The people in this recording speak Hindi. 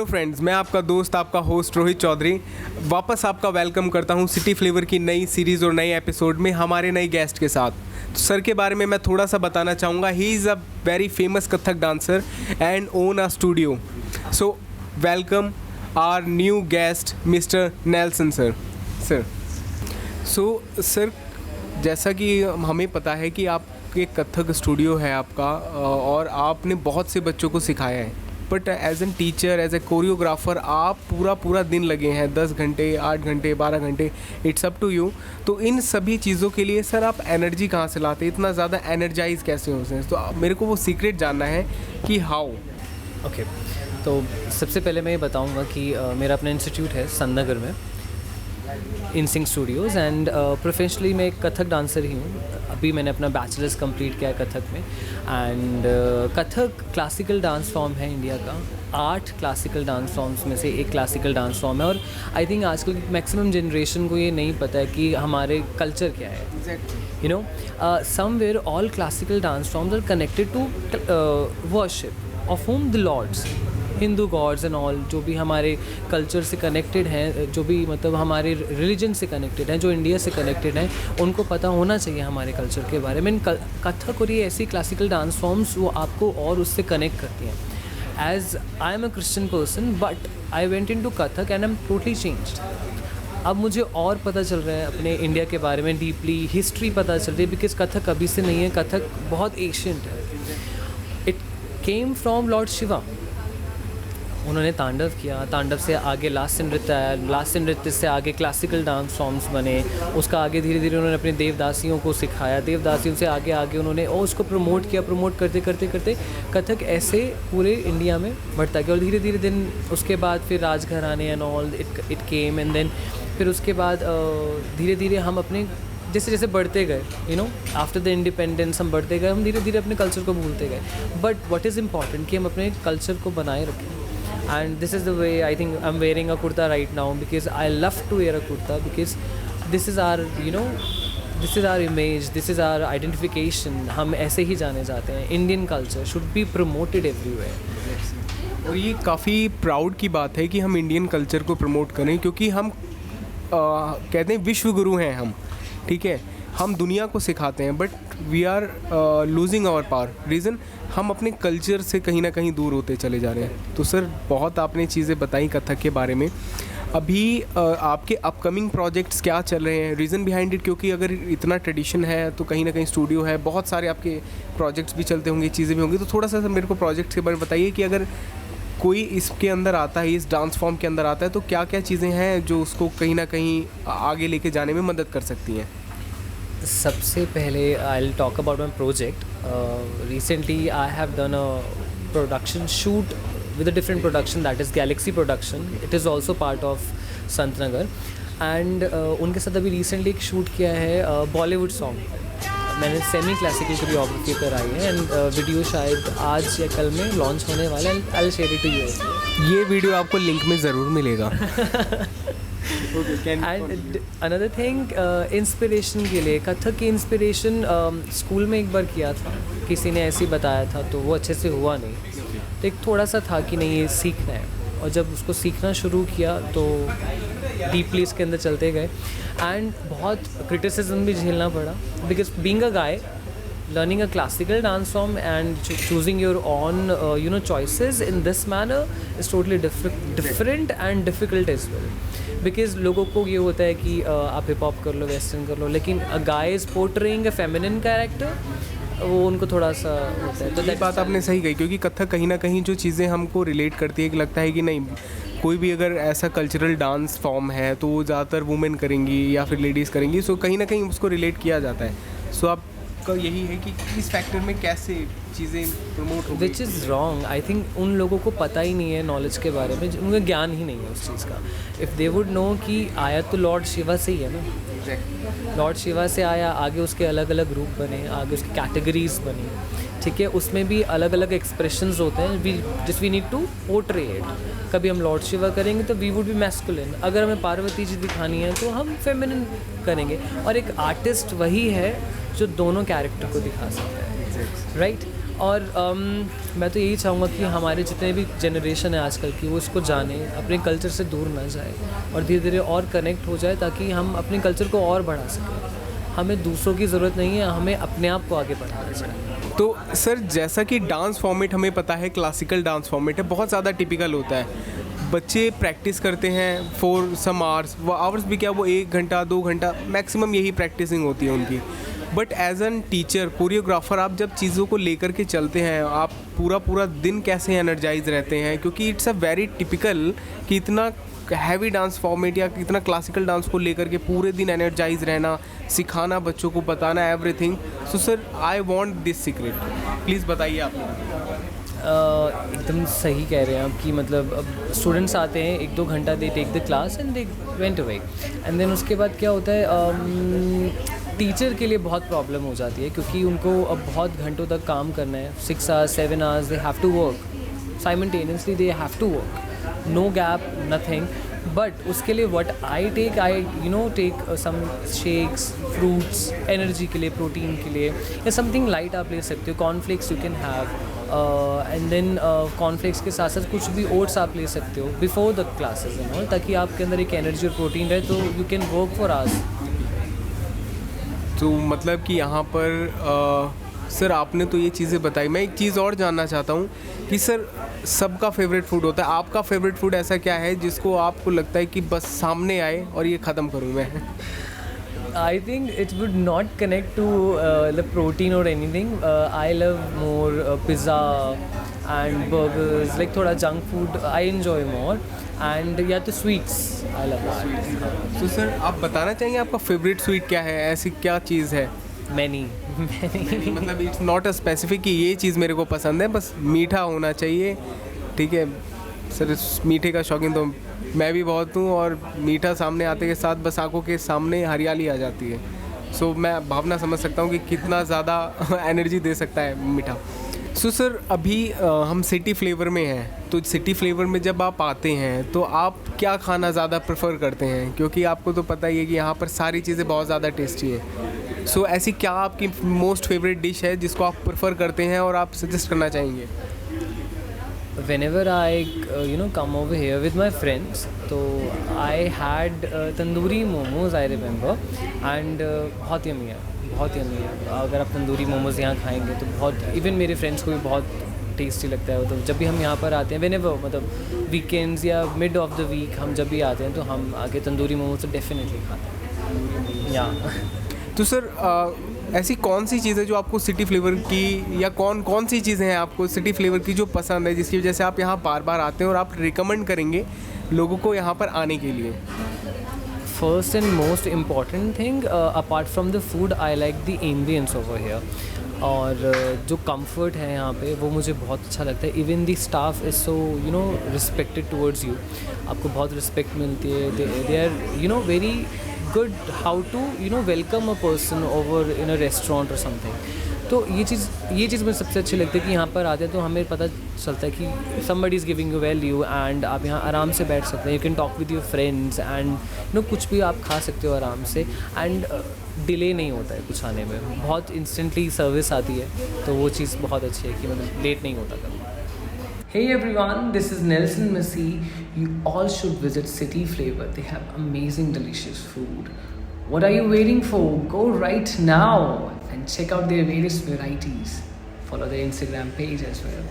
फ्रेंड्स, मैं आपका दोस्त, आपका होस्ट रोहित चौधरी वापस आपका वेलकम करता हूं सिटी फ्लेवर की नई सीरीज़ और नए एपिसोड में हमारे नए गेस्ट के साथ। तो सर के बारे में मैं थोड़ा सा बताना चाहूँगा। He is a very famous Kathak dancer and own a studio. So welcome our new guest mister Nelson sir. Sir जैसा कि हमें पता है कि आपके कथक स्टूडियो है आपका और आपने बहुत से बच्चों को सिखाया है, but as an teacher, as a choreographer आप पूरा दिन लगे हैं, 10 घंटे, 8 घंटे, 12 घंटे, इट्स अप टू यू। तो इन सभी चीज़ों के लिए सर आप एनर्जी कहाँ से लाते हैं, इतना ज़्यादा एनर्जाइज कैसे होते हैं? तो मेरे को वो सीक्रेट जानना है कि हाउ। ओके, तो सबसे पहले मैं ये बताऊंगा कि मेरा अपना इंस्टीट्यूट है संतनगर में, इनसिंक स्टूडियोज़, एंड प्रोफेशनली मैं एक कथक डांसर ही हूँ। अभी मैंने अपना बैचलर्स कंप्लीट किया है कथक में। And Kathak classical dance form है इंडिया का। 8 क्लासिकल डांस फॉर्म्स में से एक क्लासिकल डांस फॉर्म है। और आई थिंक आजकल की मैक्सिमम जनरेशन को ये नहीं पता है कि हमारे कल्चर क्या है। You know, somewhere all classical dance forms are connected to worship of home the lords, Hindu gods and all, जो भी हमारे कल्चर से कनेक्टेड हैं, जो भी मतलब हमारे रिलीजन से कनेक्टेड हैं, जो इंडिया से कनेक्टेड हैं, उनको पता होना चाहिए हमारे कल्चर के बारे में। कथक और ये ऐसी क्लासिकल डांस फॉर्म्स वो आपको और उससे कनेक्ट करती हैं। As I am a Christian person, but I went in to Kathak and I am totally changed. अब मुझे और पता चल रहा है अपने इंडिया के बारे में, डीपली हिस्ट्री पता चल रही है, बिकॉज कथक अभी से नहीं है, कथक बहुत एशियंट है। It came from Lord Shiva. उन्होंने तांडव किया, तांडव से आगे लास्य नृत्य आया, लास्य नृत्य से आगे क्लासिकल डांस फॉर्म्स बने, उसका आगे धीरे धीरे उन्होंने अपने देवदासियों को सिखाया, देवदासियों से आगे उन्होंने और उसको प्रमोट किया, प्रमोट करते कथक ऐसे पूरे इंडिया में बढ़ता गया। और धीरे धीरे दिन उसके बाद फिर राजघराने and all it came, and then फिर उसके बाद धीरे धीरे हम अपने जैसे जैसे बढ़ते गए, you know, after the independence हम बढ़ते गए, हम धीरे धीरे अपने कल्चर को भूलते गए। बट व्हाट इज़ इम्पॉर्टेंट कि हम अपने कल्चर को बनाए रखें। And this is the way I think I'm wearing a kurta right now, because I love to wear a kurta, because this is our, you know, this is our image, this is our identification. हम ऐसे ही जाने जाते हैं। Indian culture should be promoted everywhere. और ये काफ़ी प्राउड की बात है कि हम इंडियन कल्चर को प्रमोट करें, क्योंकि हम कहते हैं विश्व गुरु हैं हम, ठीक है, हम दुनिया को सिखाते हैं, but we are losing our power. Reason हम अपने कल्चर से कहीं ना कहीं दूर होते चले जा रहे हैं। तो सर बहुत आपने चीज़ें बताई कथक के बारे में। अभी आपके अपकमिंग प्रोजेक्ट्स क्या चल रहे हैं, रीज़न बिहाइंड इट? क्योंकि अगर इतना ट्रेडिशन है तो कहीं ना कहीं स्टूडियो है, बहुत सारे आपके प्रोजेक्ट्स भी चलते होंगे, चीज़ें भी होंगी। तो थोड़ा सा मेरे को प्रोजेक्ट्स के बारे में बताइए कि अगर कोई इसके अंदर आता है, इस डांस फॉर्म के अंदर आता है, तो क्या क्या चीज़ें हैं जो उसको कहीं ना कहीं आगे लेके जाने में मदद कर सकती हैं? सबसे पहले I will talk about my project. Recently I have done a production shoot with a different production, that is Galaxy Production. It is also part of Santnagar, and उनके साथ अभी रिसेंटली एक शूट किया है बॉलीवुड सॉन्ग। मैंने सेमी क्लासिकल कोरियोग्राफी कराई है, एंड वीडियो शायद आज या कल में लॉन्च होने वाला है। I will share it to you. ये वीडियो आपको लिंक में ज़रूर मिलेगा। एंड अनदर थिंग, इंस्पिरेशन के लिए, कथक की इंस्पिरेशन स्कूल में एक बार किया था, किसी ने ऐसे ही बताया था, तो वो अच्छे से हुआ नहीं। तो एक थोड़ा सा था कि नहीं ये सीखना है, और जब उसको सीखना शुरू किया तो डीपली इसके अंदर चलते गए, एंड बहुत क्रिटिसिज्म भी झेलना पड़ा, because being a guy learning a classical dance form and choosing your own you know choices in this manner is totally different and difficult as well, because लोगों को ये होता है कि आप हिप हॉप कर लो, वेस्टर्न कर लो, लेकिन a guy is portraying a feminine character, वो उनको थोड़ा सा होता है। तो ये बात आपने सही कही, क्योंकि कथक कहीं ना कहीं जो चीज़ें हमको रिलेट करती है कि लगता है कि नहीं, कोई भी अगर ऐसा कल्चरल डांस फॉर्म है तो वो ज़्यादातर वुमेन करेंगी या फिर लेडीज़ करेंगी, सो कहीं ना कहीं उसको रिलेट किया जाता है। सो आप यही है कि इस फैक्टर में कैसे चीज़ें प्रमोट हो, which is wrong. I think उन लोगों को पता ही नहीं है नॉलेज के बारे में, उनका ज्ञान ही नहीं है उस चीज़ का। इफ़ दे वुड नो कि आया तो लॉर्ड शिवा से ही है ना, लॉर्ड शिवा से आया, आगे उसके अलग अलग रूप बने, आगे उसकी कैटेगरीज बनी, ठीक है, उसमें भी अलग अलग एक्सप्रेशंस होते हैं जिस we need to portray it. कभी हम लॉर्ड शिवा करेंगे तो वी वुड बी मैस्कुलिन, अगर हमें पार्वती जी दिखानी है तो हम फेमिनिन करेंगे, और एक आर्टिस्ट वही है जो दोनों कैरेक्टर को दिखा सकता है, राइट। और मैं तो यही चाहूँगा कि हमारे जितने भी जनरेशन है आजकल की वो इसको जाने, अपने कल्चर से दूर ना जाए और धीरे धीरे और कनेक्ट हो जाए, ताकि हम अपने कल्चर को और बढ़ा सकें। हमें दूसरों की ज़रूरत नहीं है, हमें अपने आप को आगे बढ़ाना चाहिए। तो सर जैसा कि डांस फॉर्मेट हमें पता है, क्लासिकल डांस फॉर्मेट है, बहुत ज़्यादा टिपिकल होता है। बच्चे प्रैक्टिस करते हैं फॉर सम आवर्स, वो आवर्स भी क्या, वो 1 घंटा 2 घंटा मैक्सिमम यही प्रैक्टिसिंग होती है उनकी। But as an teacher, choreographer, आप जब चीज़ों को लेकर के चलते हैं, आप पूरा दिन कैसे एनर्जाइज रहते हैं? क्योंकि इट्स अ वेरी टिपिकल कि इतना हैवी डांस फॉर्मेट या इतना क्लासिकल डांस को लेकर के पूरे दिन एनर्जाइज रहना, सिखाना, बच्चों को बताना everything. So sir I want this secret, please बताइए आप। एकदम सही कह रहे हैं आप कि मतलब अब स्टूडेंट्स आते हैं 1-2 घंटा, they take the class and they went away, and then उसके बाद क्या होता है, टीचर के लिए बहुत प्रॉब्लम हो जाती है, क्योंकि उनको अब बहुत घंटों तक काम करना है, 6 hours 7 hours they have to work simultaneously, they have to work, no gap, nothing. But उसके लिए what I take some shakes, fruits, energy के लिए, प्रोटीन के लिए, या समथिंग लाइट आप ले सकते हो, cornflakes you can have, and then cornflakes के साथ साथ कुछ भी ओट्स आप ले सकते हो before the classes and all, ताकि आपके अंदर एक एनर्जी और प्रोटीन रहे, तो you can work for hours. तो मतलब कि यहाँ पर सर आपने तो ये चीज़ें बताई, मैं एक चीज़ और जानना चाहता हूँ कि सर सबका फेवरेट फूड होता है, आपका फेवरेट फूड ऐसा क्या है जिसको आपको लगता है कि बस सामने आए और ये ख़त्म करूँ मैं? I think it would not connect to the protein or anything. I love more pizza and burgers, like thoda junk food I enjoy more, and yeah, the sweets I love that. तो सर आप बताना चाहेंगे आपका फेवरेट स्वीट क्या है, ऐसी क्या चीज़ है? Many. मतलब इट्स नॉट अ स्पेसिफिक कि ये चीज़ मेरे को पसंद है, बस मीठा होना चाहिए, ठीक है सर। इस मीठे का शौकीन तो मैं भी बहुत हूँ, और मीठा सामने आते के साथ बस आंखों के सामने हरियाली आ जाती है। सो मैं भावना समझ सकता हूँ कि कितना ज़्यादा एनर्जी दे सकता है मीठा। सो सर अभी हम सिटी फ्लेवर में हैं, तो सिटी फ्लेवर में जब आप आते हैं तो आप क्या खाना ज़्यादा प्रेफर करते हैं? क्योंकि आपको तो पता ही है कि यहाँ पर सारी चीज़ें बहुत ज़्यादा टेस्टी हैं। सो ऐसी क्या आपकी मोस्ट फेवरेट डिश है जिसको आप प्रेफर करते हैं और आप सजेस्ट करना चाहेंगे? Whenever I come over here with my friends, so I had tandoori momos, I remember, and बहुत यम्मी है, बहुत यम्मी है। अगर आप तंदूरी मोमोज़ यहाँ खाएंगे तो बहुत, इवन मेरे फ्रेंड्स को भी बहुत टेस्टी लगता है। तो जब भी हम यहाँ पर आते हैं, whenever, मतलब वीकेंड्स या मिड ऑफ द वीक हम जब भी आते हैं, तो हम आके तंदूरी मोमोज तो डेफिनेटली खाते हैं या। तो सर ऐसी कौन सी चीज़ है जो आपको सिटी फ्लेवर की, या कौन सी चीज़ें हैं आपको सिटी फ्लेवर की जो पसंद है, जिसकी वजह से आप यहाँ बार बार आते हैं और आप रिकमेंड करेंगे लोगों को यहाँ पर आने के लिए? First and most important thing, apart from the food, I like the ambience over here. और जो comfort है यहाँ पे वो मुझे बहुत अच्छा लगता है। Even the staff is so respected towards you. आपको बहुत respect मिलती है। They are very good how to welcome a person over in a restaurant or something. तो ये चीज़ मुझे सबसे अच्छी लगती है कि यहाँ पर आते हैं तो हमें पता चलता है कि somebody is giving you value, and आप यहाँ आराम से बैठ सकते हैं, you can talk with your friends, and कुछ भी आप खा सकते हो आराम से, and डिले नहीं होता है कुछ आने में, बहुत इंस्टेंटली सर्विस आती है, तो वो चीज़ बहुत अच्छी है कि मतलब लेट नहीं होता कभी। Hey everyone, this is Nelson Messi. You all should visit City Flavor. They have amazing delicious food. What are you waiting for? Go right now and check out their various varieties. Follow their Instagram page as well.